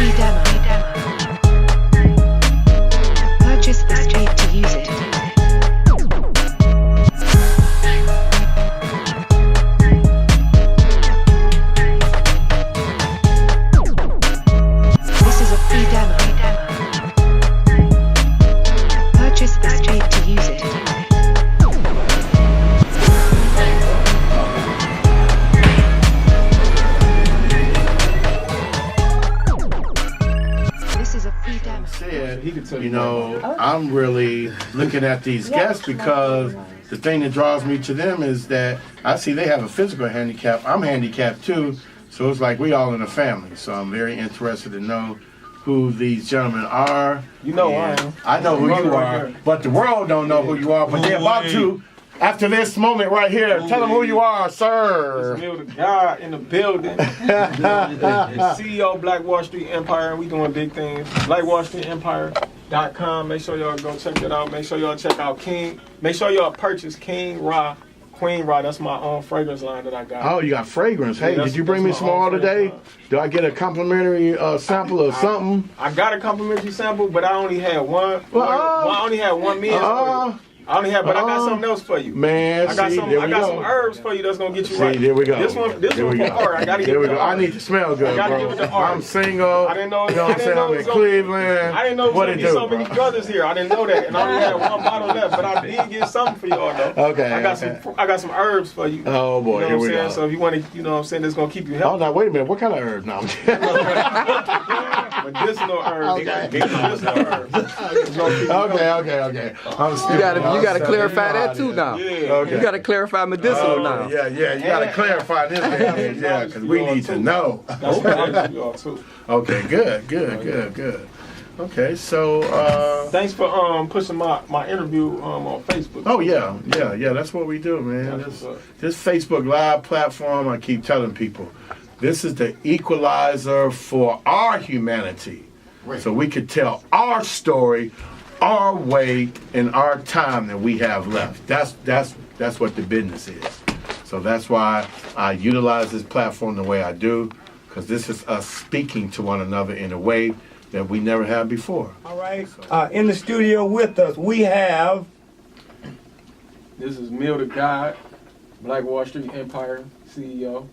free demo. Purchase this tape to use it. This is a free demo. Purchase this tape to use it. You know, I'm really looking at these guests because the thing that draws me to them is that I see they have a physical handicap. I'm handicapped too, so it's like we all in a family. So I'm very interested to know who these gentlemen are. You know I am. I know who you are, but the world don't know who you are. But they're about to. After this moment right here, tell them who you are, sir. It's Mill the God in the building. CEO of Black Wall Street Empire, and we doing big things. BlackWallStreetEmpire.com. Make sure y'all go check it out. Make sure y'all check out King. Make sure y'all purchase King Ra, Queen Ra. That's my own fragrance line that I got. Oh, you got fragrance. Hey, did you bring me some all today? Do I get a complimentary sample of something? I got a complimentary sample, but I only had one. I only had one men's. I only have, but I got something else for you. Man, I got some herbs for you that's gonna get you right. There we go. This one for art. I gotta there give we it go. to art. I need to smell good, I gotta bro. give it to art. I'm single. I didn't know. You know what I'm saying? I'm in Cleveland. I didn't know what there was gonna be so many brothers here. I didn't know that, and I only had one bottle left. But I did get something for y'all though. Okay. I got some herbs for you. Oh boy, you know here what we I'm saying? go. So if you want to, you know what I'm saying, it's gonna keep you healthy. Oh, now wait a minute. What kind of herb now? Medicinal herbs. Medicinal herbs. Okay. You gotta clarify that too now. Yeah. Okay. You gotta clarify medicinal now. Yeah. You gotta clarify this, yeah, because we need to know. That's what I do y'all too. Okay, good. Okay, so thanks for pushing my interview on Facebook. Oh yeah. That's what we do, man. This Facebook Live platform, I keep telling people, this is the equalizer for our humanity, so we could tell our story, our way, in our time that we have left. That's what the business is. So that's why I utilize this platform the way I do, because this is us speaking to one another in a way that we never have before. All right. In the studio with us, we have... This is Mill the God, Black Wall Street Empire CEO.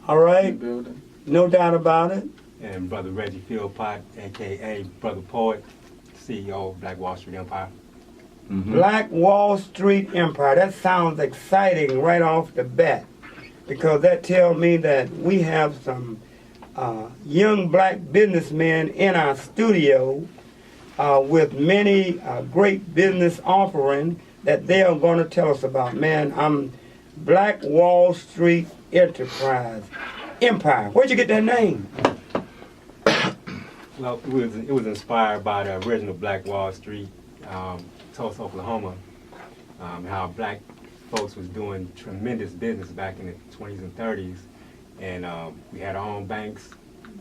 All right. In the building. No doubt about it. And Brother Reggie Philpott, a.k.a. Brother Poet, CEO of Black Wall Street Empire. Mm-hmm. Black Wall Street Empire. That sounds exciting right off the bat, because that tells me that we have some young black businessmen in our studio with many great business offering that they are going to tell us about. Man, I'm Black Wall Street Empire. Where'd you get that name? Well, it was inspired by the original Black Wall Street, Tulsa, Oklahoma, how black folks was doing tremendous business back in the 20s and 30s. And we had our own banks,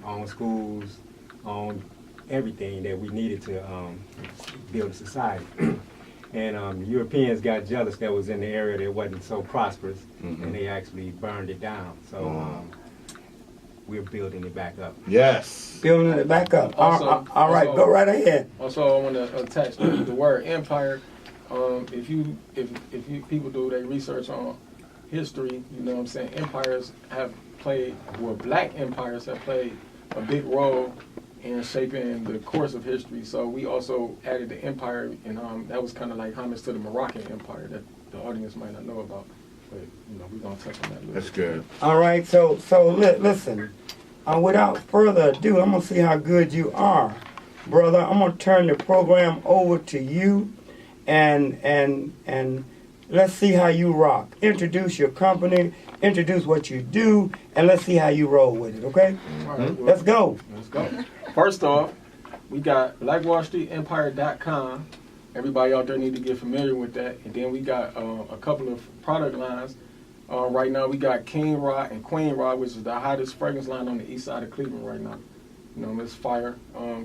our own schools, own everything that we needed to build a society. And the Europeans got jealous that was in the area that wasn't so prosperous, and they actually burned it down. So we're building it back up. Yes. Building it back up. All right, go right ahead. Also, I want to attach the word empire. If people do their research on history, you know what I'm saying, empires have played, well, black empires have played a big role in shaping the course of history. So we also added the empire, and that was kind of like homage to the Moroccan Empire that the audience might not know about. But we're gonna touch on that a little. That's good. All right, so listen. Without further ado, I'm gonna see how good you are, brother. I'm gonna turn the program over to you, and let's see how you rock. Introduce your company, introduce what you do, and let's see how you roll with it. Okay? All right, well, let's go. Let's go. First off, we got BlackWallStreetEmpire.com. Everybody out there need to get familiar with that. And then we got a couple of product lines. Right now we got King Ra and Queen Ra, which is the hottest fragrance line on the east side of Cleveland right now. It's fire.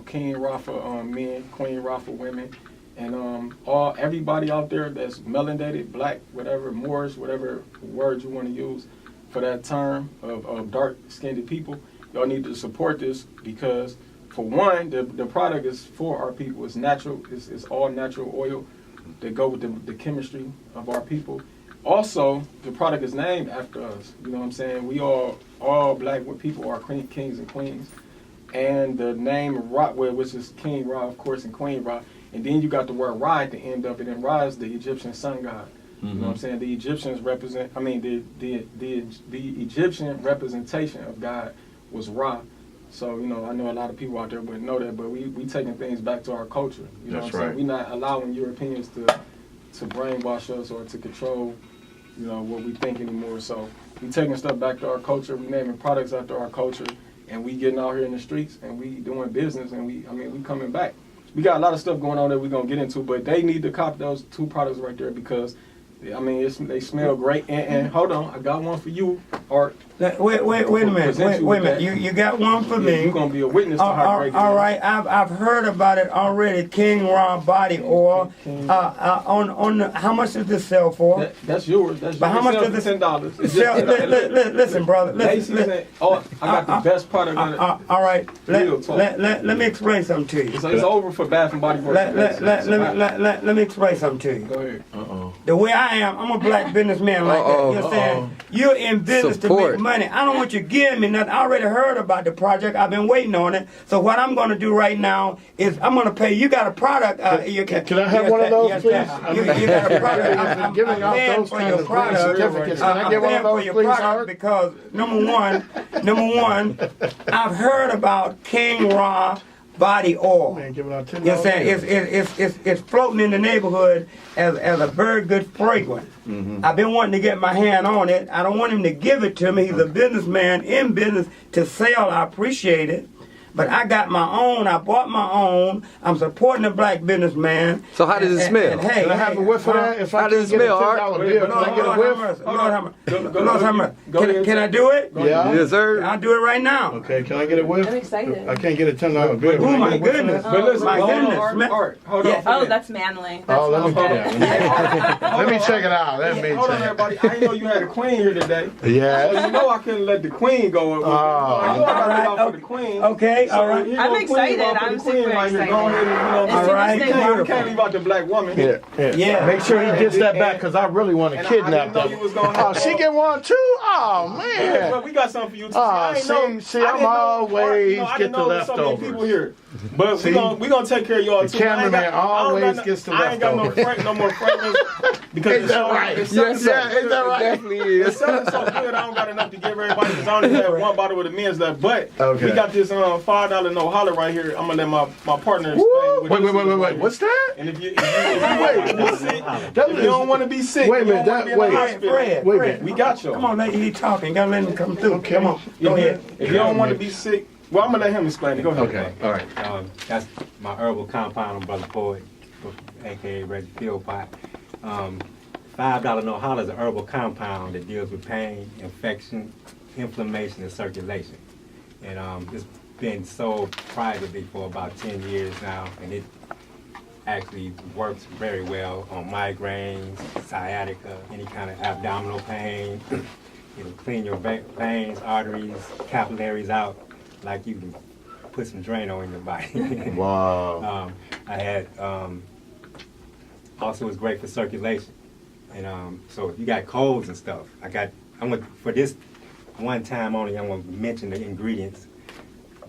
King Ra for men, Queen Ra for women. And everybody out there that's melanated, black, whatever, Moorish, whatever word you want to use for that term of dark-skinned people, y'all need to support this, because for one, the product is for our people. It's natural. It's all natural oil that go with the chemistry of our people. Also, the product is named after us. You know what I'm saying? We all black people are kings and queens. And the name Ra, which is King Ra, of course, and Queen Ra. And then you got the word Ra at the end of it, and Ra is the Egyptian sun god. You know what I'm saying? The Egyptians represent, the Egyptian representation of God was Ra. So, you know, I know a lot of people out there wouldn't know that, but we taking things back to our culture. You know That's what I'm right. saying? We're not allowing Europeans to brainwash us or to control, you know, what we think anymore. So we taking stuff back to our culture. We naming products after our culture, and we getting out here in the streets and we doing business, and we coming back. We got a lot of stuff going on that we're gonna get into, but they need to cop those 2 products right there because, I mean, they smell great. And hold on, I got one for you, Art. Wait a minute. You got one for me. You're gonna be a witness to how great it is. All right, I've heard about it already. King Ra body oil. On how much does this sell for? That's yours. That's But yours. how much It does sells this for $10? sell? Listen, brother. Listen. I got the best product on it. All right. Real talk. Let me explain something to you. So it's over for Bath and Body Works. Let me explain something to you. Go ahead. The way I am, I'm a black businessman like that. You understand? You're in business to Support. make money. I don't want you giving me nothing. I already heard about the project. I've been waiting on it. So what I'm going to do right now is I'm going to pay. You got a product. Can I have one of those, please? You got a product. I'm Giving out paying those for kind your of product. certificates. Can I get one of I'm paying for those, your please, product Howard? because number one, I've heard about King Ra body oil. Man, giving out $10. You know what I'm saying? It's floating in the neighborhood as a very good fragrance. I've been wanting to get my hand on it. I don't want him to give it to me. He's a businessman in business to sell. I appreciate it. But I got my own. I bought my own. I'm supporting a black businessman. So how does it smell? And hey, Can I have a whiff of that? If How I does can it get a smell, Art? $10 bill, can I get a whiff? Lord have mercy. Can I do it? Yeah. Yes, sir. I'll do it right now. Okay, can I get a whiff? I'm excited. I can't get a $10 bill. Oh Can I my get a whiff of goodness. that? But listen, My hold goodness. on, Art. Hold Yeah. on. Oh, that's manly. That Oh, let me smells check good. it out. Let me check it out. Let me Hold on, check everybody. I didn't know you had a queen here today. it. Yeah. You know I couldn't let the queen go. I know I got to for the queen. Okay, all right. here I'm go Queen excited. Ra for I'm the queen super right here. excited. Go ahead and, you know, As All soon right. as they- you can't leave out the black woman. Yeah. Make sure he gets that back because I really want to And I kidnap didn't know them. you was gonna Oh, have she that. get one too? Oh, man. Well, we got something for you too. Oh, I ain't know- see, I I'm didn't know- always I get didn't the know there was so many leftovers. people here. But See? we gonna take care of y'all The too. I ain't cameraman got- I don't always got gets the I ain't got leftovers. no more fragrance because Ain't that right? it's selling Yes, so sir. good. Is that right? It definitely It's is. selling so good. I don't got enough to give everybody because I only have one bottle with the men's left. But Okay. we got this $5 no holler right here. I'm gonna let my partner explain. Woo! what this is right Wait. here. What's that? And if you want to be sick, That if is- you don't want to be sick, Wait a you minute, don't want to be in wait. the hospital, Fred, Wait a Fred. minute. we got you. Come on, he talking. Gotta let him come through. Okay. Come on. Go ahead. If you don't want to be sick, well, I'm gonna let him explain it. Go ahead. Okay, all right. That's my herbal compound on Brother Poet, aka Reggie Philpott. $5 no holler is a herbal compound that deals with pain, infection, inflammation, and circulation. And it's been sold privately for about 10 years now, and it actually works very well on migraines, sciatica, any kind of abdominal pain. It'll clean your veins, arteries, capillaries out like you can put some Drano in your body. Wow. I had, also it's great for circulation. And so if you got colds and stuff, for this one time only, I'm gonna mention the ingredients: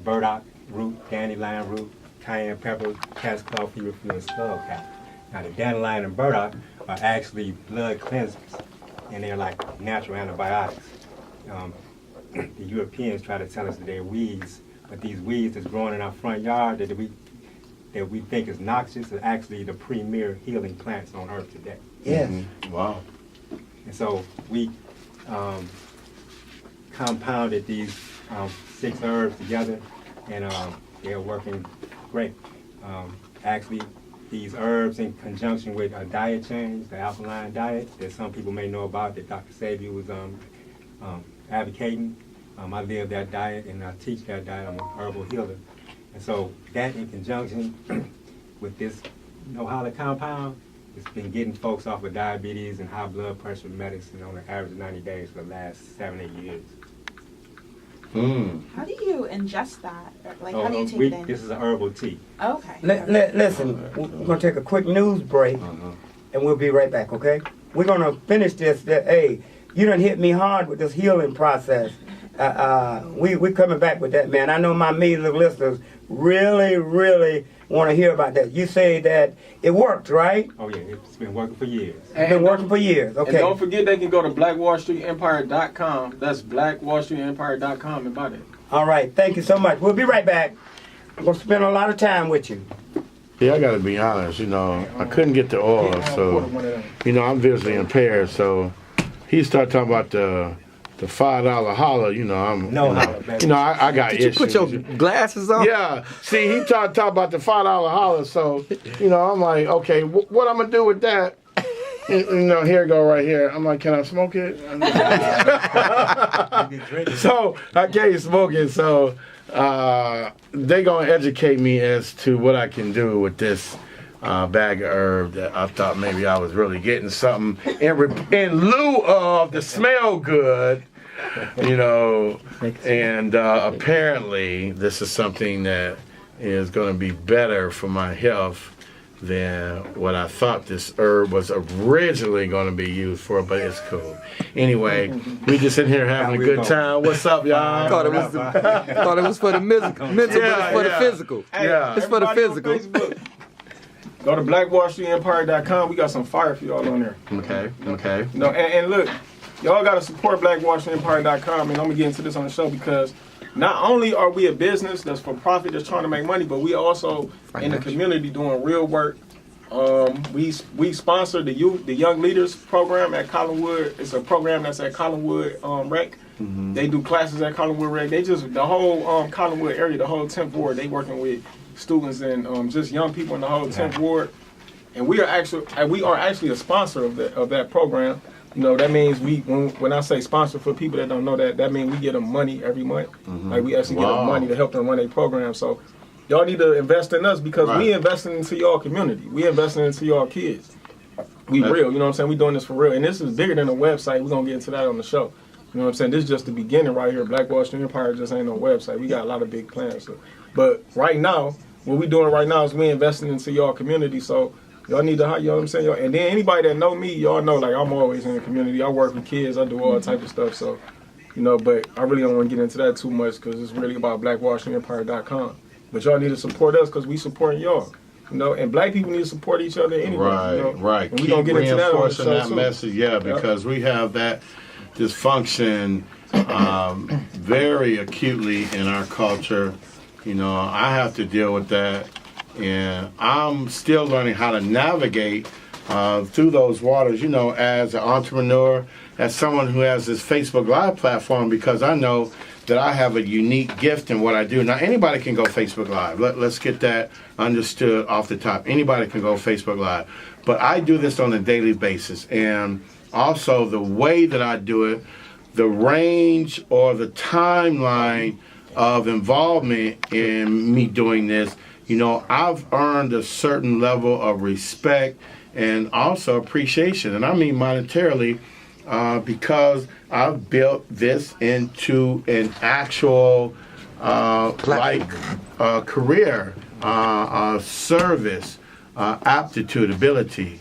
burdock root, dandelion root, cayenne pepper, cat's claw, feverfew, and skullcap. Now the dandelion and burdock are actually blood cleansers, and they're like natural antibiotics. The Europeans try to tell us that they're weeds, but these weeds that's growing in our front yard that we think is noxious are actually the premier healing plants on earth today. Yes. Wow. And so we compounded these 6 herbs together, and they're working great. Actually, these herbs in conjunction with a diet change, the alkaline diet that some people may know about, that Dr. Sabi was advocating. I live that diet and I teach that diet. I'm a herbal healer. And so that in conjunction with this no holler compound, it's been getting folks off of diabetes and high blood pressure medicine on an average of 90 days for the last 7-8 years. How do you ingest that? Or, like, how do you take it in? This is a herbal tea. Okay. Listen, we're going to take a quick news break, and we'll be right back, okay? We're going to finish this. Hey, you done hit me hard with this healing process. We're coming back with that, man. I know my millions of listeners really want to hear about that. You say that it worked, right? Oh, yeah. It's been working for years. It's been working for years, okay. And don't forget they can go to blackwallstreetempire.com. That's blackwallstreetempire.com and buy that. All right, thank you so much. We'll be right back. I'm going to spend a lot of time with you. Yeah, I got to be honest. I couldn't get the oil, so I'm visually impaired. So he started talking about the $5 holler. I got Did you issues. put your glasses on? Yeah. See, he talked about the $5 holler. So I'm like, okay, what I'm gonna do with that? Here it go right here. I'm like, can I smoke it? So I can't smoke it. So they gonna educate me as to what I can do with this bag of herb that I thought maybe I was really getting something in lieu of the smell good, and apparently this is something that is going to be better for my health than what I thought this herb was originally going to be used for, but it's cool. Anyway, we just in here having a good time. What's up, y'all? Thought it was for the mental, but it's for the physical. Yeah. It's for the physical. Go to blackwallstreetempire.com. We got some fire for y'all on there. Okay. And look, y'all got to support blackwallstreetempire.com, and I'm going to get into this on the show because not only are we a business that's for profit, that's trying to make money, but we also in the community doing real work. We sponsor the Young Leaders program at Collinwood. It's a program that's at Collinwood Rec. They do classes at Collinwood Rec. The whole Collinwood area, the whole 10th ward, they working with students and just young people in the whole 10th ward. And we are actually a sponsor of that program. That means when I say sponsor for people that don't know that means we get them money every month. Like we actually get them money to help them run their program. So y'all need to invest in us because we investing into y'all community. We investing into y'all kids. We real, you know what I'm saying? We doing this for real. And this is bigger than a website. We're going to get into that on the show. You know what I'm saying? This is just the beginning right here. Black Wall Street Empire just ain't no website. We got a lot of big plans. But right now, what we doing right now is we investing into y'all community. So y'all need to, you know what I'm saying? And then anybody that know me, y'all know like I'm always in the community. I work with kids. I do all type of stuff. So, but I really don't want to get into that too much because it's really about blackwallstreetempire.com. But y'all need to support us because we supporting y'all. And black people need to support each other anyway. Right. And we Keep gonna get into that on the reinforcing show that too. message, because we have that dysfunction very acutely in our culture. I have to deal with that, and I'm still learning how to navigate through those waters, as an entrepreneur, as someone who has this Facebook Live platform, because I know that I have a unique gift in what I do. Now, anybody can go Facebook Live. Let's get that understood off the top. Anybody can go Facebook Live. But I do this on a daily basis, and also the way that I do it, the range or the timeline of involvement in me doing this, I've earned a certain level of respect and also appreciation, and I mean monetarily, because I've built this into an actual career, service, aptitude, ability,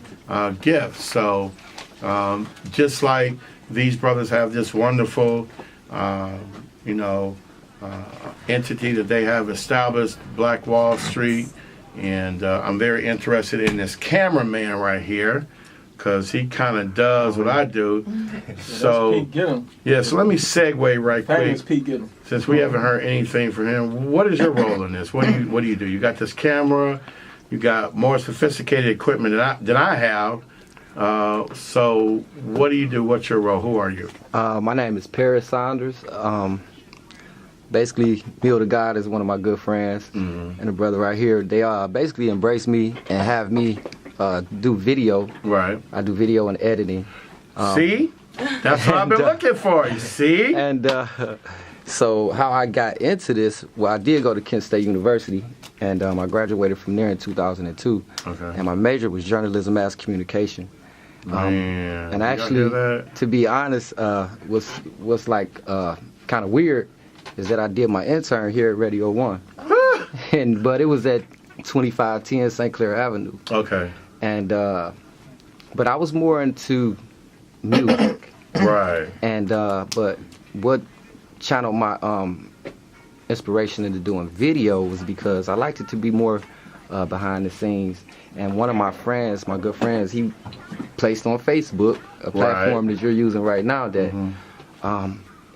gift. So just like these brothers have this wonderful, entity that they have established, Black Wall Street, and I'm very interested in this cameraman right here because he kind of does what I do. So so let me segue right quick. Since we haven't heard anything from him, what is your role in this? What do you do? You got this camera, you got more sophisticated equipment than I have. So what do you do? What's your role? Who are you? My name is Paris Saunders. Basically, Neil the God is one of my good friends, and the brother right here. They basically embrace me and have me do video. Right. I do video and editing. See? That's what I've been looking for. You see? And so how I got into this, well, I did go to Kent State University, and I graduated from there in 2002. Okay. And my major was journalism, mass communication. Man, and actually, to be honest, was like kind of weird is that I did my intern here at Radio 1. But it was at 2510 St. Clair Avenue. Okay. And but I was more into music. Right. And but what channeled my inspiration into doing video was because I liked it to be more behind the scenes. And one of my friends, my good friends, he placed on Facebook a platform that you're using right now that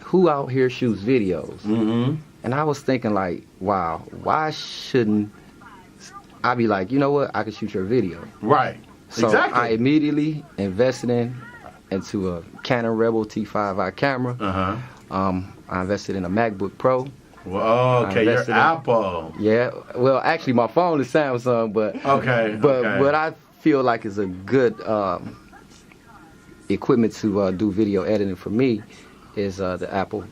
who out here shoots videos? Mm-hmm. And I was thinking like, wow, why shouldn't I be like, you know what, I can shoot your video. Right. So exactly. I immediately invested into a Canon Rebel T5i camera. I invested in a MacBook Pro. Well, okay, you're Apple. Yeah, well, actually, my phone is Samsung, but but I feel like it's a good equipment to do video editing for me is the Apple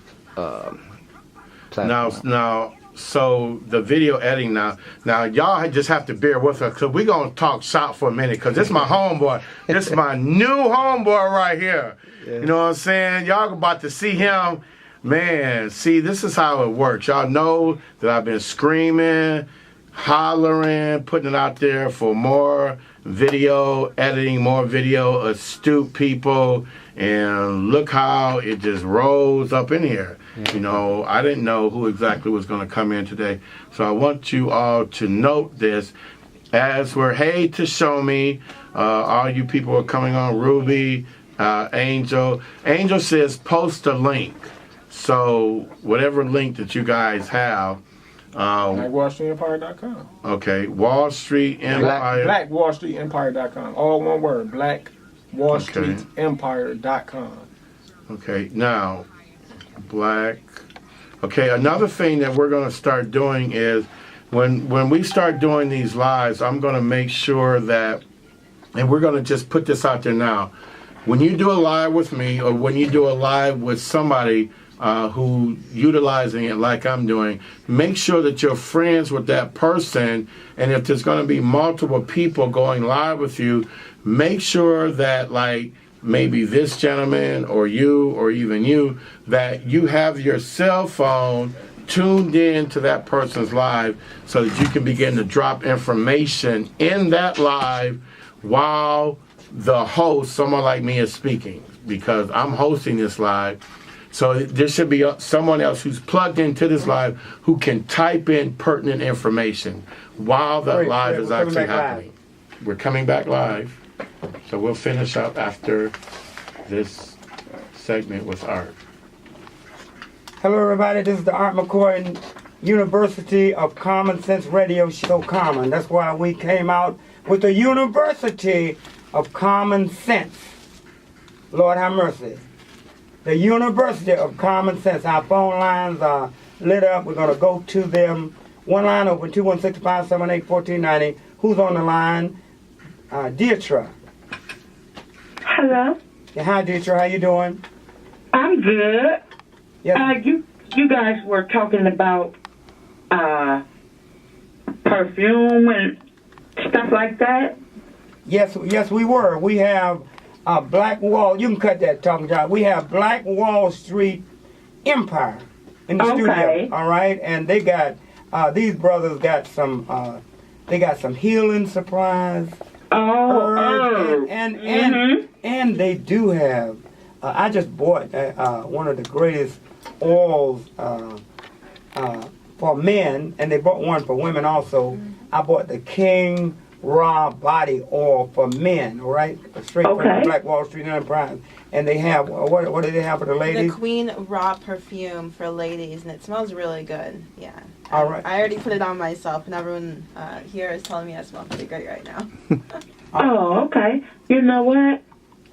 platform. Now, so the video editing now y'all just have to bear with us because we're gonna talk shop for a minute because this is my homeboy. This is my new homeboy right here. Yeah. You know what I'm saying? Y'all about to see him. Man, see, this is how it works. Y'all know that I've been screaming, hollering, putting it out there for more video editing, more video, astute people, and look how it just rolls up in here. Yeah. You know, I didn't know who exactly was going to come in today, so I want you all to note this as we're, hey, to show me, all you people are coming on, Ruby, Angel. Angel says post a link. So whatever link that you guys have, like WallStreetEmpire.com. Okay, Wall Street Empire. Black WallStreetEmpire.com. All one word. Black WallStreetEmpire.com. Okay, now Black. Okay, another thing that we're going to start doing is when we start doing these lives, I'm going to make sure that, and we're going to just put this out there now. When you do a live with me, or when you do a live with somebody who utilizing it like I'm doing, make sure that you're friends with that person, and if there's going to be multiple people going live with you, make sure that like maybe this gentleman or you or even you, that you have your cell phone tuned in to that person's live so that you can begin to drop information in that live while the host, someone like me, is speaking, because I'm hosting this live. So there should be someone else who's plugged into this live who can type in pertinent information while the live is actually happening. We're coming back live. So we'll finish up after this segment with Art. Hello, everybody. This is the Art McCoy University of Common Sense Radio Show. Common. That's why we came out with the University of Common Sense. Lord have mercy. The University of Common Sense. Our phone lines are lit up. We're going to go to them. One line open, 216-578-1490. Who's on the line? Deetra. Hello. Yeah, hi, Deetra. How you doing? I'm good. Yes. You guys were talking about perfume and stuff like that. Yes, we were. We have Black Wall. You can cut that talking job. We have Black Wall Street Empire in the studio. All right, and they got these brothers got some. They got some healing supplies. And they do have. I just bought one of the greatest oils for men, and they bought one for women also. I bought the King Raw Body Oil for men, all right? Straight from the Black Wall Street Enterprise. And they have, what do they have for the ladies? The Queen Raw perfume for ladies, and it smells really good. Yeah. All right. I already put it on myself, and everyone here is telling me I smell pretty great right now. Oh, okay. You know what?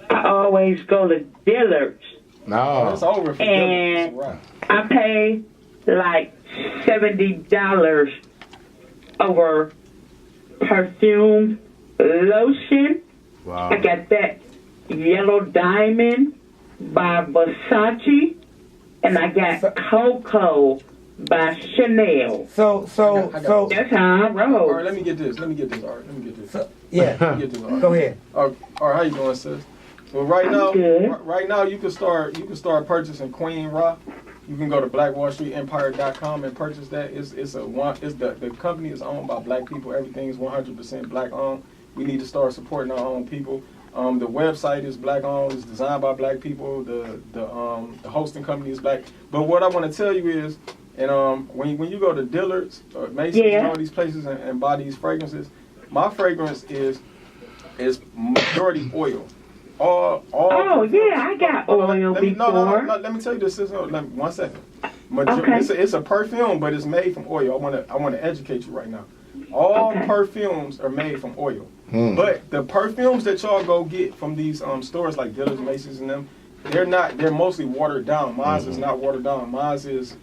I always go to Dillard's. No. It's over for and right. I pay like $70 over perfume lotion. Wow. I got that Yellow Diamond by Versace, and I got Coco by Chanel. So that's how I roll. All right, let me get this. Art. Let me get this. Yeah. Let me get this, Art. Go ahead. All right, how you doing, sis? Well, right now you can start purchasing Queen Raw You can go to blackwallstreetempire.com and purchase that. The company is owned by black people. Everything is 100% black owned. We need to start supporting our own people. The website is black owned. It's designed by black people. The hosting company is black. But what I want to tell you is, and when you go to Dillard's or Macy's and all these places and buy these fragrances, my fragrance is majority oil. Oh yeah, I got oil before. No, let me tell you this. One second. Okay. It's a perfume, but it's made from oil. I want to educate you right now. All perfumes are made from oil. But the perfumes that y'all go get from these stores like Dillard's, Macy's, and them, they're mostly watered down. Mine is not watered down. Mine is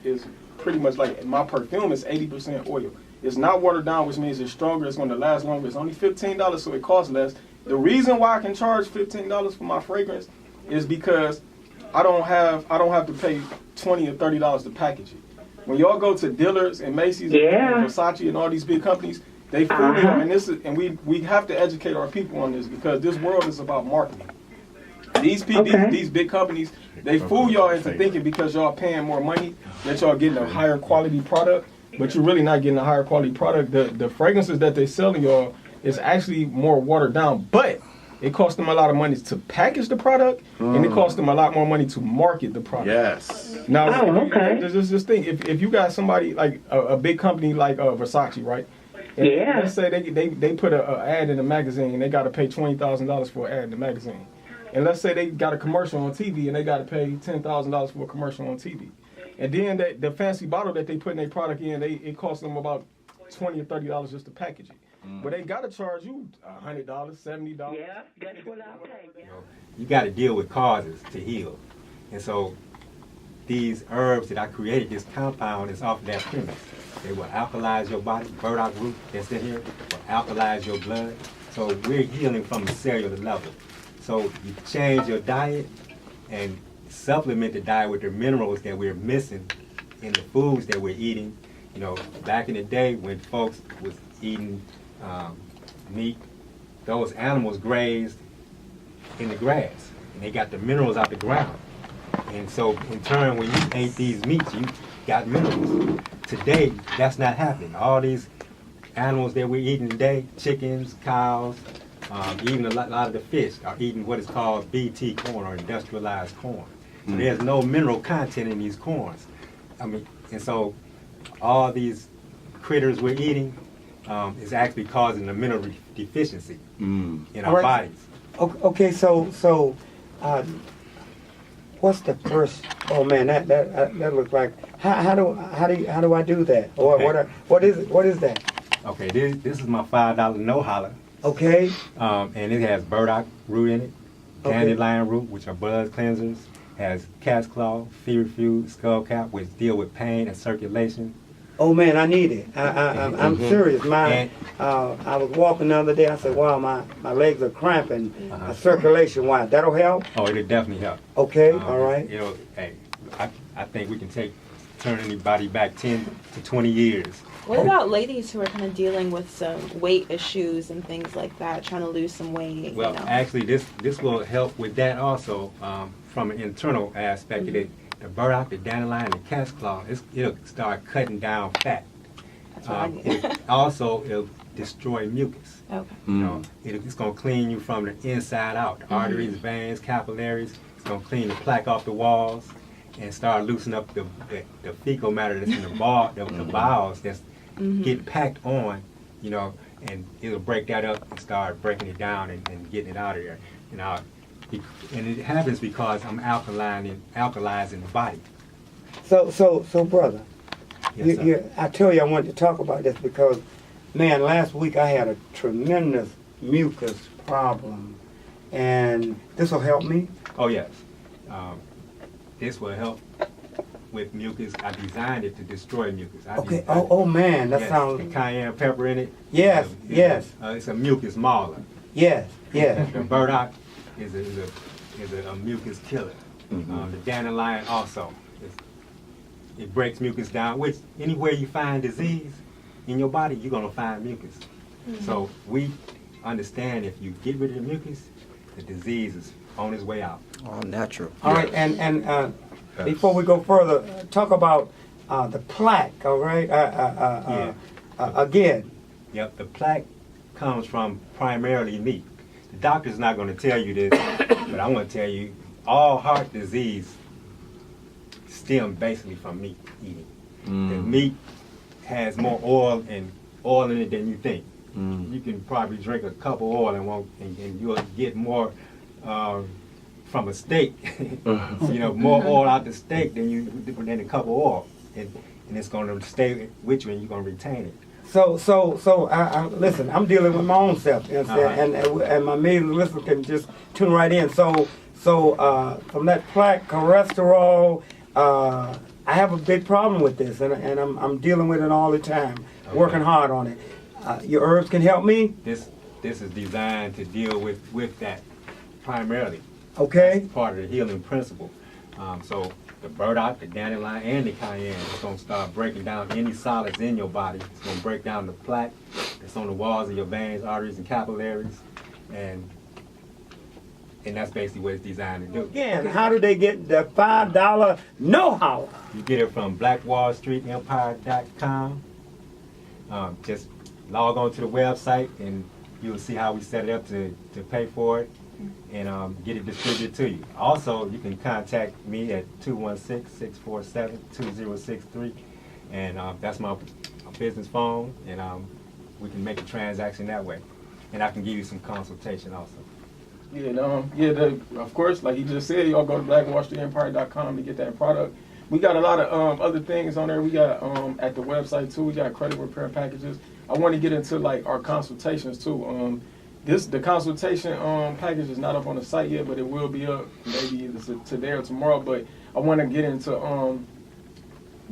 pretty much like my perfume is 80% oil. It's not watered down, which means it's stronger. It's going to last longer. It's only $15, so it costs less. The reason why I can charge $15 for my fragrance is because I don't have to pay $20 or $30 to package it. When y'all go to Dillard's and Macy's and Versace and all these big companies, they fool you, and we have to educate our people on this because this world is about marketing. These people, these big companies, they fool y'all into thinking because y'all paying more money that y'all getting a higher quality product, but you're really not getting a higher quality product. The fragrances that they selling y'all is actually more watered down, but it costs them a lot of money to package the product, and it costs them a lot more money to market the product. Yes. Now, there's this thing. If you got somebody like a big company like Versace, right? And let's say they put an ad in a magazine, and they got to pay $20,000 for an ad in the magazine. And let's say they got a commercial on TV, and they got to pay $10,000 for a commercial on TV. And then the fancy bottle that they put in their product in, it costs them about $20 or $30 just to package it. But they got to charge you $100, $70. Yeah, that's what I pay. You got to deal with causes to heal. And so these herbs that I created, this compound is off of that premise. They will alkalize your body. Burdock root that's in here will alkalize your blood. So we're healing from a cellular level. So you change your diet and supplement the diet with the minerals that we're missing in the foods that we're eating. You know, back in the day when folks was eating meat, those animals grazed in the grass, and they got the minerals out the ground. And so, in turn, when you ate these meats, you got minerals. Today, that's not happening. All these animals that we're eating today, chickens, cows, even a lot of the fish are eating what is called BT corn or industrialized corn. So there's no mineral content in these corns. And so all these critters we're eating is actually causing a mineral deficiency in our bodies. Okay, so what's the first? Oh man, that looks like. How do I do that? Or what is it? What is that? Okay, this is my $5 no holler. Okay. And it has burdock root in it, dandelion root, which are blood cleansers. Has cat's claw, feverfew, skullcap, which deal with pain and circulation. Oh man, I need it. I'm serious. I was walking the other day. I said, "Wow, my legs are cramping. Circulation wise, that'll help." Oh, it'll definitely help. Okay, all right. You know, hey, I think we can turn anybody back 10 to 20 years. What about ladies who are kind of dealing with some weight issues and things like that, trying to lose some weight? Well, actually, this will help with that also from an internal aspect of it. The burdock, the dandelion, the cat's claw, it'll start cutting down fat. That's what I need. It'll destroy mucus. Okay. You know, it's going to clean you from the inside out. The arteries, veins, capillaries. It's going to clean the plaque off the walls and start loosening up the fecal matter that's in the bowels that's getting packed on, you know, and it'll break that up and start breaking it down and getting it out of there. You know, and it happens because I'm alkalizing the body. So brother, Yes, I tell you I wanted to talk about this because, man, last week I had a tremendous mucus problem, and this will help me. Oh yes, this will help with mucus. I designed it to destroy mucus. Okay. Oh man, that sounds. The cayenne pepper in it. Yes. Yes. It's a mucus mauler. Yes. Yes. The burdock is a mucus killer. The dandelion also. It breaks mucus down, which anywhere you find disease in your body, you're going to find mucus. So we understand if you get rid of the mucus, the disease is on its way out. All natural. All right, and before we go further, talk about the plaque, all right? Again. Yep, the plaque comes from primarily meat. The doctor's not going to tell you this, but I'm going to tell you, all heart disease stems basically from meat eating. The meat has more oil in it than you think. You can probably drink a cup of oil and you'll get more from a steak. More oil out the steak than a cup of oil, and it's going to stay with you and you're going to retain it. So, listen, I'm dealing with my own self, you understand? And my main listener can just tune right in. So from that plaque, cholesterol, I have a big problem with this, and I'm dealing with it all the time, working hard on it. Your herbs can help me? This is designed to deal with that primarily. Okay. That's part of the healing principle. So the burdock, the dandelion, and the cayenne is going to start breaking down any solids in your body. It's going to break down the plaque that's on the walls of your veins, arteries, and capillaries, and that's basically what it's designed to do. Again, how do they get the $5 know-how? You get it from blackwallstreetempire.com. Just log on to the website and you'll see how we set it up to pay for it and get it distributed to you. Also, you can contact me at 216-647-2063, and that's my business phone, and we can make a transaction that way. And I can give you some consultation also. Of course, like you just said, y'all go to blackwallstreetempire.com to get that product. We got a lot of other things on there. We got at the website too. We got credit repair packages. I want to get into like our consultations too. The consultation package is not up on the site yet, but it will be up maybe either today or tomorrow. But I want to get into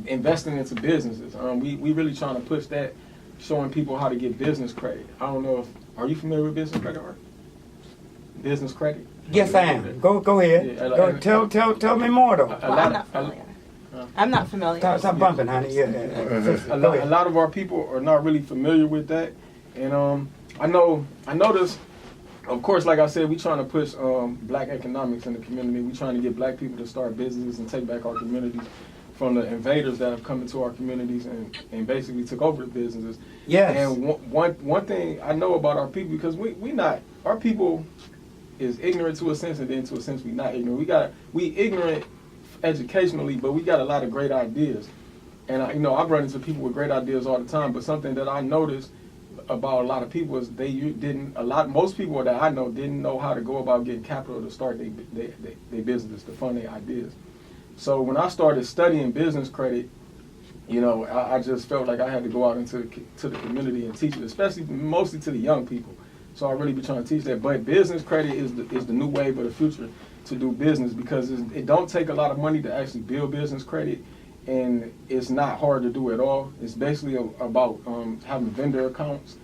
investing into businesses. We really trying to push that, showing people how to get business credit. I don't know are you familiar with business credit, Art? Business credit? Yes, I am. Go ahead. Yeah, tell me more though. I'm not familiar. I'm not familiar. Stop bumping, honey. Yeah. A lot of our people are not really familiar with that, and I noticed. Of course, like I said, we trying to push black economics in the community. We trying to get black people to start businesses and take back our communities from the invaders that have come into our communities and basically took over the businesses. Yes. And one thing I know about our people, because our people is ignorant to a sense, and then to a sense we not ignorant. We ignorant educationally, but we got a lot of great ideas. And I've run into people with great ideas all the time, but something that I noticed about a lot of people is most people that I know didn't know how to go about getting capital to start their business, to fund their ideas. So when I started studying business credit, I just felt like I had to go out into the community and teach it, mostly to the young people. So I really be trying to teach that. But business credit is the new wave of the future to do business, because it don't take a lot of money to actually build business credit, and it's not hard to do at all. It's basically about having vendor accounts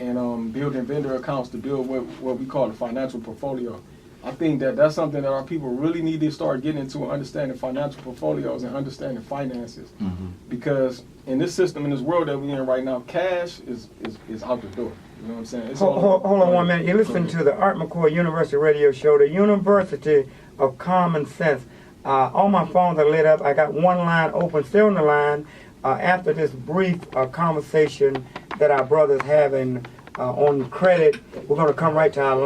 and building vendor accounts to build what we call a financial portfolio. I think that's something that our people really need to start getting into, understanding financial portfolios and understanding finances. Mm-hmm. Because in this system, in this world that we're in right now, cash is out the door. You know what I'm saying? Hold on 1 minute. You're listening to the Art McCoy University Radio Show, the University of Common Sense. All my phones are lit up. I got one line open, still on the line. After this brief conversation that our brothers having on credit, we're going to come right to our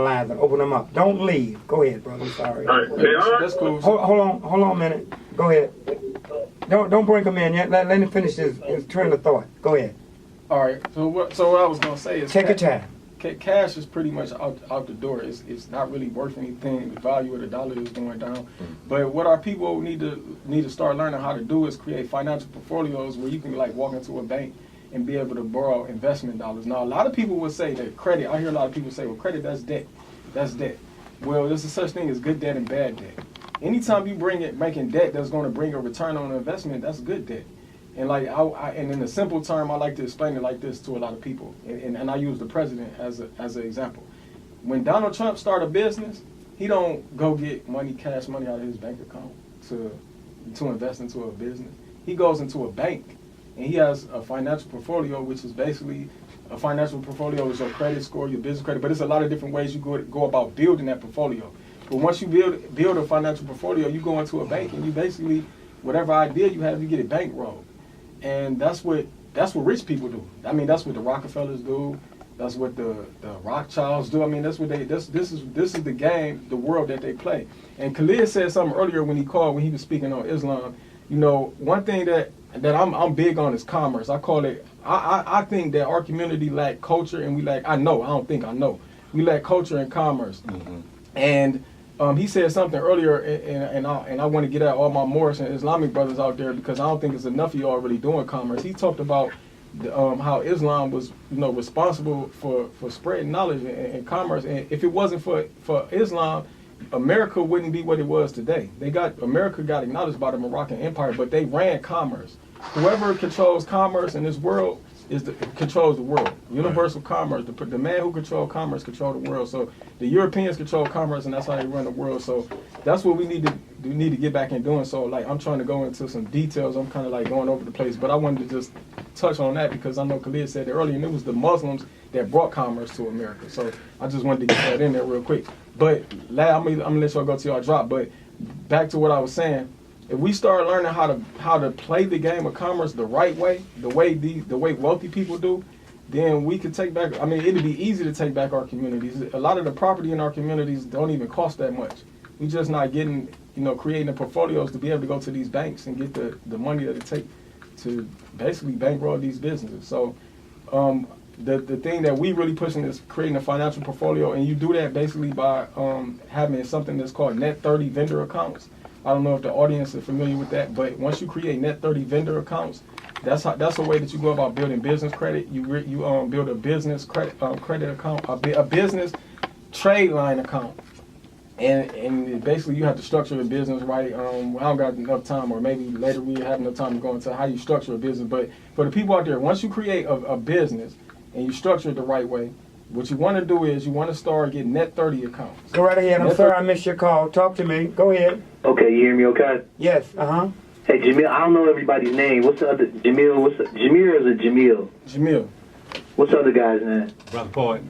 lines and open them up. Don't leave. Go ahead, brother. I'm sorry. All right. That's cool. Hold on a minute. Go ahead. Don't bring him in yet. Let him finish his train of thought. Go ahead. All right. So what I was gonna say is take your time. Cash is pretty much out the door. It's not really worth anything. The value of the dollar is going down. Mm-hmm. But what our people need to start learning how to do is create financial portfolios where you can like walk into a bank and be able to borrow investment dollars. Now, a lot of people would say that credit. I hear a lot of people say, "Well, credit, that's debt. That's debt." Well, there's a such thing as good debt and bad debt. Anytime you making debt that's going to bring a return on investment, that's good debt. And like and in a simple term, I like to explain it like this to a lot of people, and I use the president as an example. When Donald Trump started a business, he don't go get cash money out of his bank account to invest into a business. He goes into a bank, and he has a financial portfolio, which is basically a financial portfolio is your credit score, your business credit, but it's a lot of different ways you go about building that portfolio. But once you build a financial portfolio, you go into a bank and you basically, whatever idea you have, you get it bankrolled. And that's what rich people do. I mean, that's what the Rockefellers do. That's what the Rothschilds do. I mean, that's what this is the game, the world that they play. And Khalid said something earlier when he was speaking on Islam. You know, one thing that I'm big on is commerce. I call it. I think that our community lack culture, and we lack. I know. We lack culture and commerce. Mm-hmm. And he said something earlier, and I want to get at all my Moorish and Islamic brothers out there, because I don't think there's enough of y'all really doing commerce. He talked about how Islam was, responsible for spreading knowledge and commerce. And if it wasn't for Islam, America wouldn't be what it was today. America got acknowledged by the Moroccan Empire, but they ran commerce. Whoever controls commerce in this world controls the world. Universal commerce. The man who controls commerce controls the world. So the Europeans control commerce, and that's how they run the world. So that's what we need to get back in doing. So like, I'm trying to go into some details. I'm kind of like going over the place, but I wanted to just touch on that because I know Khalid said it earlier, and it was the Muslims that brought commerce to America. So I just wanted to get that in there real quick. But I'm gonna let y'all go to y'all drop. But back to what I was saying. If we start learning how to play the game of commerce the right way, the way wealthy people do, then we could take back. I mean, it'd be easy to take back our communities. A lot of the property in our communities don't even cost that much. We just not getting, creating the portfolios to be able to go to these banks and get the money that it takes to basically bankroll these businesses. So the thing that we really pushing is creating a financial portfolio, and you do that basically by having something that's called Net 30 vendor accounts. I don't know if the audience is familiar with that, but once you create Net 30 vendor accounts, that's a way that you go about building business credit. You build a business credit account, a business trade line account, and basically you have to structure the business right. I don't got enough time, or maybe later we have enough time to go into how you structure a business. But for the people out there, once you create a business and you structure it the right way, what you want to do is you want to start getting Net 30 accounts. Go right ahead. I'm sorry I missed your call. Talk to me. Go ahead. Okay, you hear me okay? Yes, uh-huh. Hey, Jamil, I don't know everybody's name. What's the other? Jamil, Jamir or is it Jamil? Jamil. What's the other guy's name? Brother Poet.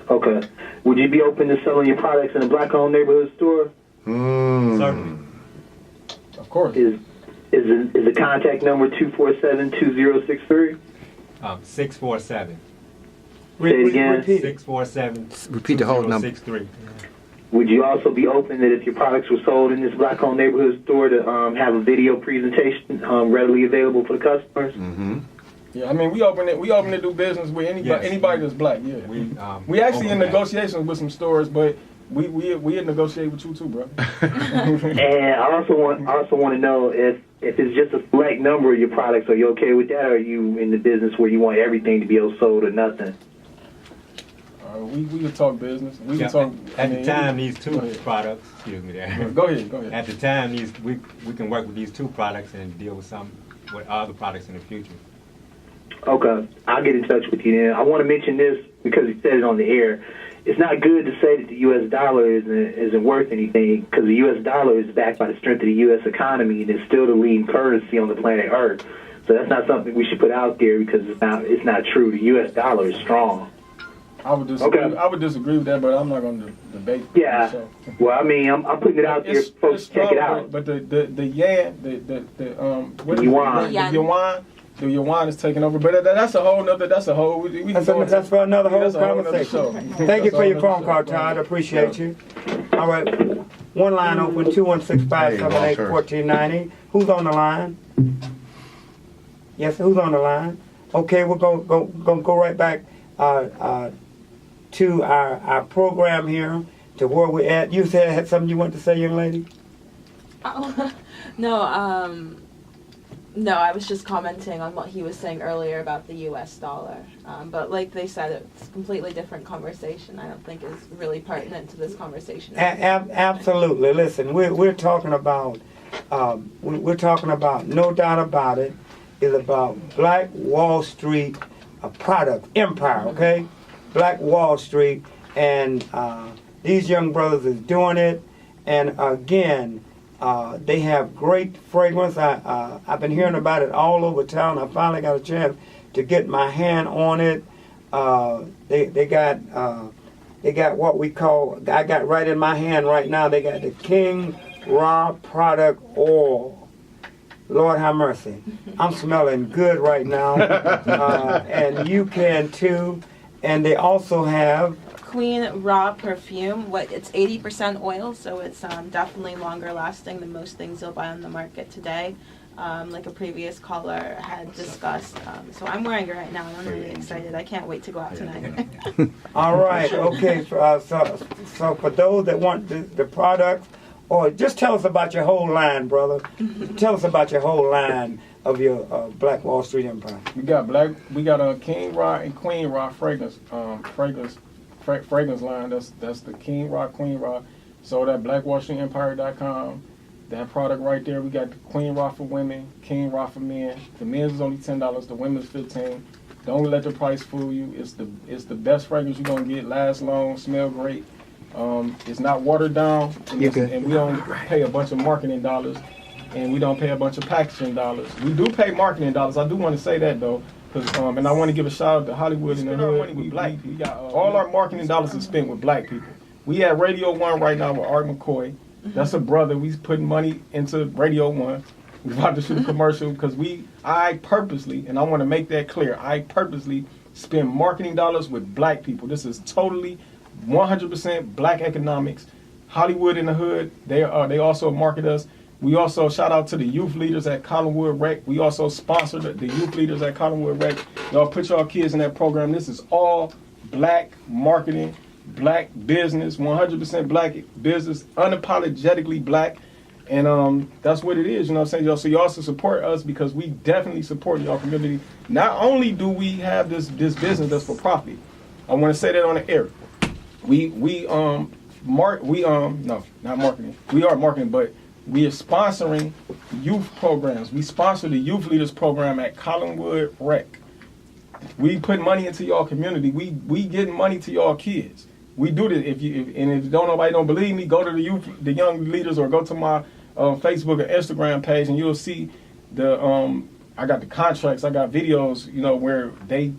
Okay. Would you be open to selling your products in a black-owned neighborhood store? Certainly. Of course. Is the contact number 247-2063? 647. Say it again. Repeat it. 647. Repeat the whole number. 2063. Would you also be open that if your products were sold in this black-owned neighborhood store to have a video presentation readily available for the customers? Mm-hmm. Yeah, I mean, we open to do business with anybody that's black. Yeah, we actually in negotiations with some stores, but we negotiate with you too, bro. And I also want to know if it's just a select number of your products, are you okay with that, or are you in the business where you want everything to be sold or nothing? We could talk business. We could talk. At the time, these two products. Excuse me, there. Go ahead. At the time, we can work with these two products and deal with other products in the future. Okay, I'll get in touch with you then. I want to mention this because you said it on the air. It's not good to say that the U.S. dollar isn't worth anything, because the U.S. dollar is backed by the strength of the U.S. economy and is still the leading currency on the planet Earth. So that's not something we should put out there because it's not true. The U.S. dollar is strong. I would disagree. Okay. I would disagree with that, but I'm not going to debate. Yeah. So. Well, I mean, I'm putting it out there, folks. Check it out. But the yen, what is yuan. The yuan is taking over. But that's a whole nother. That's for another whole conversation. Thank you for your phone call, Todd. I appreciate you. All right, one line open, 216-578-1490. Who's on the line? Yes, who's on the line? Okay, we're go right back to our program here, to where we're at. You had something you wanted to say, young lady? No, I was just commenting on what he was saying earlier about the U.S. dollar. But like they said, it's a completely different conversation. I don't think is really pertinent to this conversation. Absolutely. Listen, we're talking about, no doubt about it, is about Black Wall Street, a product, empire, okay? Black Wall Street, and these young brothers is doing it, and again, they have great fragrance. I've been hearing about it all over town. I finally got a chance to get my hand on it. They got They got what we call, I got right in my hand right now, they got the King Raw Product Oil. Lord have mercy. I'm smelling good right now. And you can too. And they also have Queen Raw perfume. It's 80% oil, so it's definitely longer lasting than most things you'll buy on the market today. Like a previous caller had discussed. So I'm wearing it right now, and I'm really excited. I can't wait to go out tonight. all right, okay. So for those that want the products, or just tell us about your whole line, brother. Tell us about your whole line of your Black Wall Street Empire. We got King Raw and Queen Raw fragrance line. That's the King Raw, Queen Raw. So that blackwallstreetempire.com. That product right there. We got the Queen Raw for women, King Raw for men. The men's is only $10. The women's $15. Don't let the price fool you. It's the best fragrance you're gonna get. Lasts long, smell great. It's not watered down, and we don't pay a bunch of marketing dollars, and we don't pay a bunch of packaging dollars. We do pay marketing dollars. I do want to say that though, because and I want to give a shout out to Hollywood in the hood. We black people. We got all our marketing dollars is spent with black people. We at Radio 1 right now with Art McCoy. That's a brother. We putting money into Radio 1. We're about to shoot a commercial because I purposely, and I want to make that clear, I purposely spend marketing dollars with black people. This is totally 100% black economics. Hollywood in the hood, they also market us. We also shout out to the youth leaders at Collinwood Rec. We also sponsor the youth leaders at Collinwood Rec. Y'all put y'all kids in that program. This is all black marketing, black business, 100% black business, unapologetically black. And that's what it is, you know what I'm saying? So you also support us because we definitely support your community. Not only do we have this business that's for profit, I want to say that on the air. No, not marketing. We are marketing, but we are sponsoring youth programs. We sponsor the Youth Leaders Program at Collinwood Rec. We put money into y'all community. We getting money to y'all kids. We do this. If nobody don't believe me, go to the young leaders, or go to my Facebook or Instagram page, and you'll see I got the contracts. I got videos, where they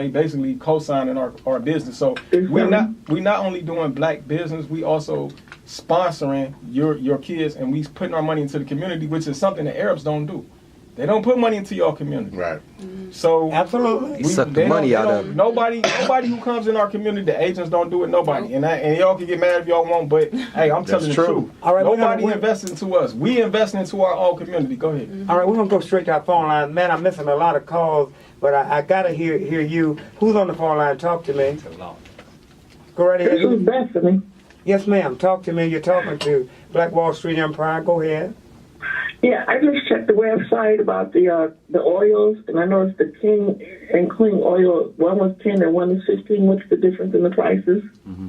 basically co-signing our business. So we not only doing black business, we also sponsoring your kids, and we putting our money into the community, which is something the Arabs don't do. They don't put money into your community. Right. So absolutely, suck the money out of it. Nobody who comes in our community, the agents don't do it. Nobody, and y'all can get mad if y'all want, but hey, I'm telling the truth. All right, nobody invests into us. We invest into our own community. Go ahead. All right, we're gonna go straight to our phone line. Man, I'm missing a lot of calls, but I gotta hear you. Who's on the phone line? Talk to me. Go right ahead. This is Bethany. Yes, ma'am. Talk to me. You're talking to Black Wall Street Empire. Go ahead. Yeah, I just checked the website about the oils, and I noticed the King and Queen oil, one was 10 and one is 15. What's the difference in the prices?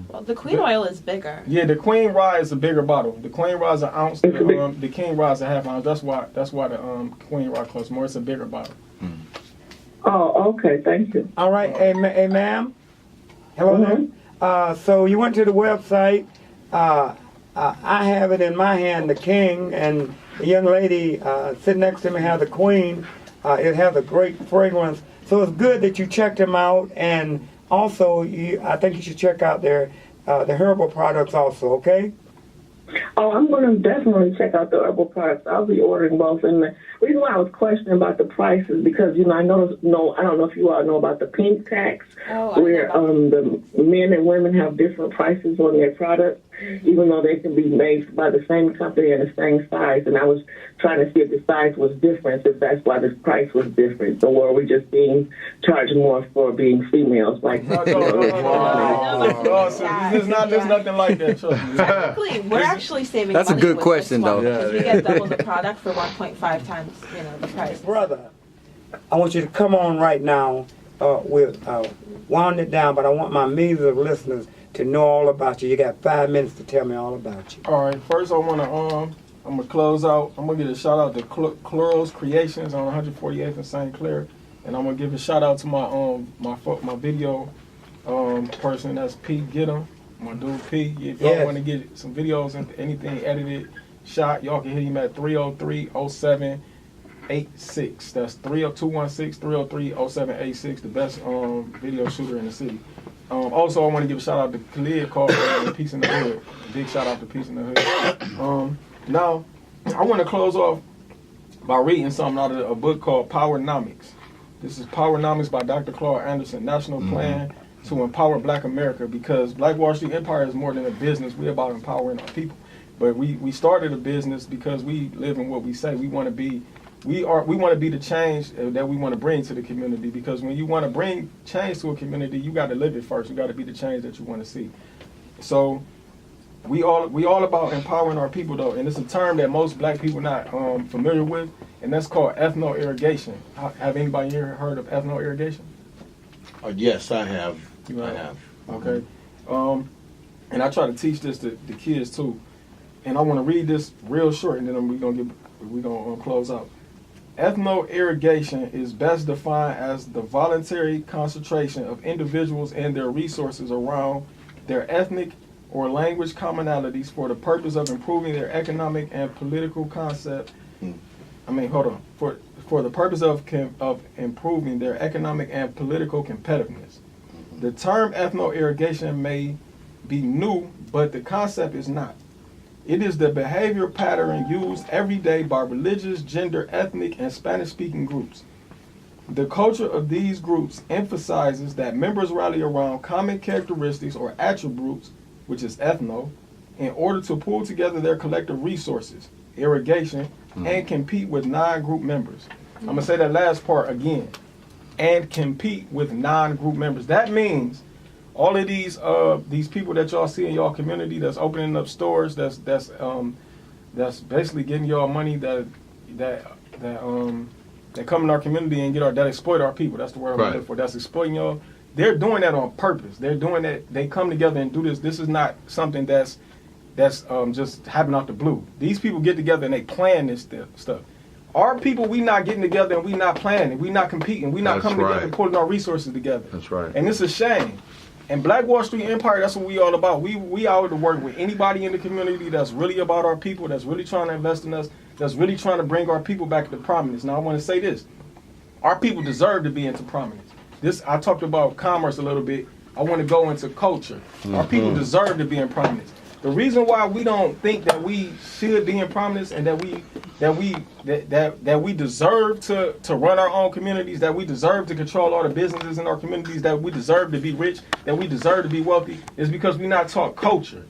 Well, the Queen oil is bigger. Yeah, the Queen Raw is a bigger bottle. The Queen Raw is an ounce. The King Raw is a half ounce. That's why the Queen Raw costs more. It's a bigger bottle. Oh, okay. Thank you. All right. Hey, ma'am. Hello. So you went to the website. I have it in my hand, the King, and the young lady sitting next to me has the Queen. It has a great fragrance. So it's good that you checked them out, and also I think you should check out the herbal products also, okay? Oh, I'm going to definitely check out the herbal products. I'll be ordering both. And the reason why I was questioning about the prices, because, I don't know if you all know about the pink tax, where the men and women have different prices on their products, even though they can be made by the same company and the same size. And I was trying to see if the size was different, if that's why the price was different. Or were we just being charged more for being females? Like, There's nothing like that. Technically, we're actually saving That's a money good with question, this one, though. because we get double the product for 1.5 times, the price. Brother, I want you to come on right now. We'll wound it down, but I want my millions of listeners to know all about you. You got 5 minutes to tell me all about you. All right. First, I'm gonna close out. I'm gonna give a shout out to Chloros Creations on 148th and St. Clair, and I'm gonna give a shout out to my my video person. That's Pete Giddem, my dude Pete. If y'all want to get some videos and anything edited, shot, y'all can hit him at 303-0786. That's 216-303-0786. The best video shooter in the city. Also, I want to give a shout out to Khalid called Peace in the Hood. Big shout out to Peace in the Hood. Now, I want to close off by reading something out of a book called Powernomics. This is Powernomics by Dr. Claude Anderson, National Plan to Empower Black America, because Black Wall Street Empire is more than a business. We're about empowering our people. But we started a business because we live in what we say. We want to be the change that we want to bring to the community, because when you want to bring change to a community, you got to live it first. You got to be the change that you want to see. So we all about empowering our people, though, and it's a term that most black people not familiar with, and that's called ethno-irrigation. Have anybody here heard of ethno-irrigation? Yes, I have. I have. Okay. And I try to teach this to the kids too, and I want to read this real short, and then we're gonna close out. Ethno-irrigation is best defined as the voluntary concentration of individuals and their resources around their ethnic or language commonalities for the purpose of improving their economic and political concept. For the purpose of improving their economic and political competitiveness. The term ethno-irrigation may be new, but the concept is not. It is the behavior pattern used every day by religious, gender, ethnic, and Spanish-speaking groups. The culture of these groups emphasizes that members rally around common characteristics or attributes, which is ethno, in order to pull together their collective resources, irrigation, and compete with non-group members. I'm going to say that last part again. And compete with non-group members. That means all of these people that y'all see in y'all community that's opening up stores, that's basically getting y'all money that come in our community and that exploit our people. That's the word I'm looking for. That's exploiting y'all. They're doing that on purpose. They're doing that. They come together and do this. This is not something that's just happening out the blue. These people get together and they plan this stuff. Our people, we not getting together and we not planning. We not competing. We not coming together and pulling our resources together. That's right. And it's a shame. And Black Wall Street Empire, that's what we all about. We out to work with anybody in the community that's really about our people, that's really trying to invest in us, that's really trying to bring our people back to prominence. Now, I want to say this. Our people deserve to be into prominence. I talked about commerce a little bit. I want to go into culture. Our people deserve to be in prominence. The reason why we don't think that we should be in prominence and that we deserve to run our own communities, that we deserve to control all the businesses in our communities, that we deserve to be rich, that we deserve to be wealthy, is because we're not taught culture.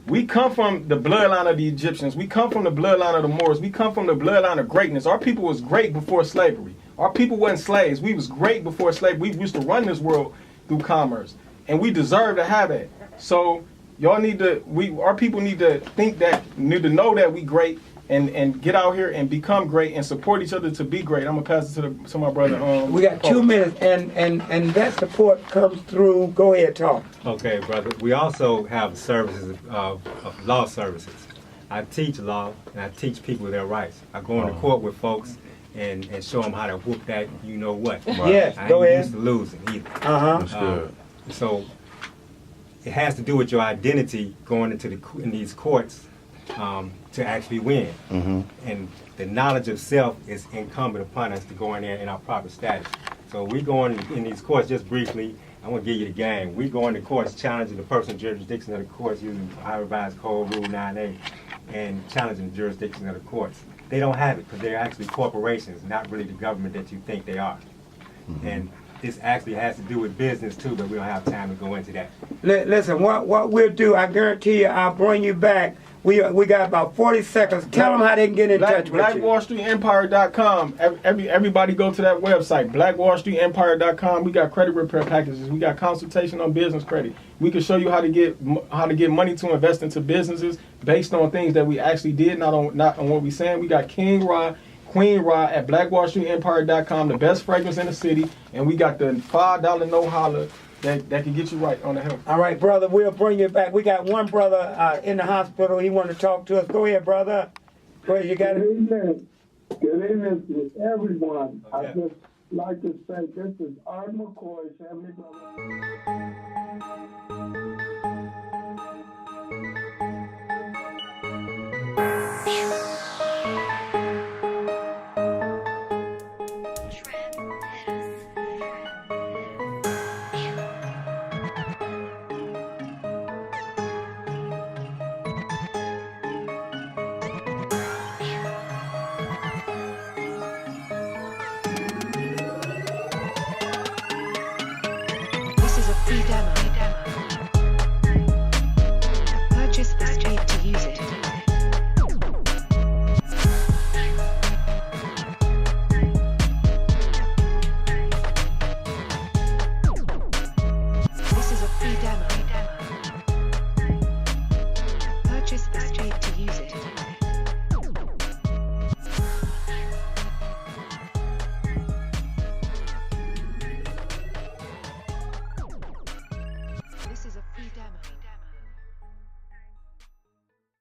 We come from the bloodline of the Egyptians. We come from the bloodline of the Moors. We come from the bloodline of greatness. Our people was great before slavery. Our people wasn't slaves. We was great before slavery. We used to run this world through commerce, and we deserve to have it. So y'all our people need to know that we great and get out here and become great and support each other to be great. I'm gonna pass it to my brother. We got 2 minutes, and that support comes through. Go ahead, talk. Okay, brother. We also have services of law services. I teach law and I teach people their rights. I go into court with folks and show them how to whoop that you know what. Right. Yes, I go ain't ahead. used to losing either. That's good. So it has to do with your identity going into in these courts to actually win. And the knowledge of self is incumbent upon us to go in there in our proper status. So we go in these courts, just briefly, I'm going to give you the game. We go into courts challenging the personal jurisdiction of the courts using Ohio Revised Code Rule 9A and challenging the jurisdiction of the courts. They don't have it because they're actually corporations, not really the government that you think they are. And this actually has to do with business too, but we don't have time to go into that. Listen, what we'll do, I guarantee you, I'll bring you back. We got about 40 seconds. Tell them how they can get in touch with you. BlackWallStreetEmpire.com. Everybody go to that website, BlackWallStreetEmpire.com. We got credit repair packages. We got consultation on business credit. We can show you how to get money to invest into businesses based on things that we actually did, not on what we saying. We got King Ra, Queen Ra at BlackWallStreetEmpire.com, the best fragrance in the city, and we got the $5 no holler that can get you right on the help. All right, brother, we'll bring you back. We got one brother in the hospital. He wanted to talk to us. Go ahead, brother. Go ahead, you got it. Good evening to everyone. I just like to say this is Art McCoy, family brother.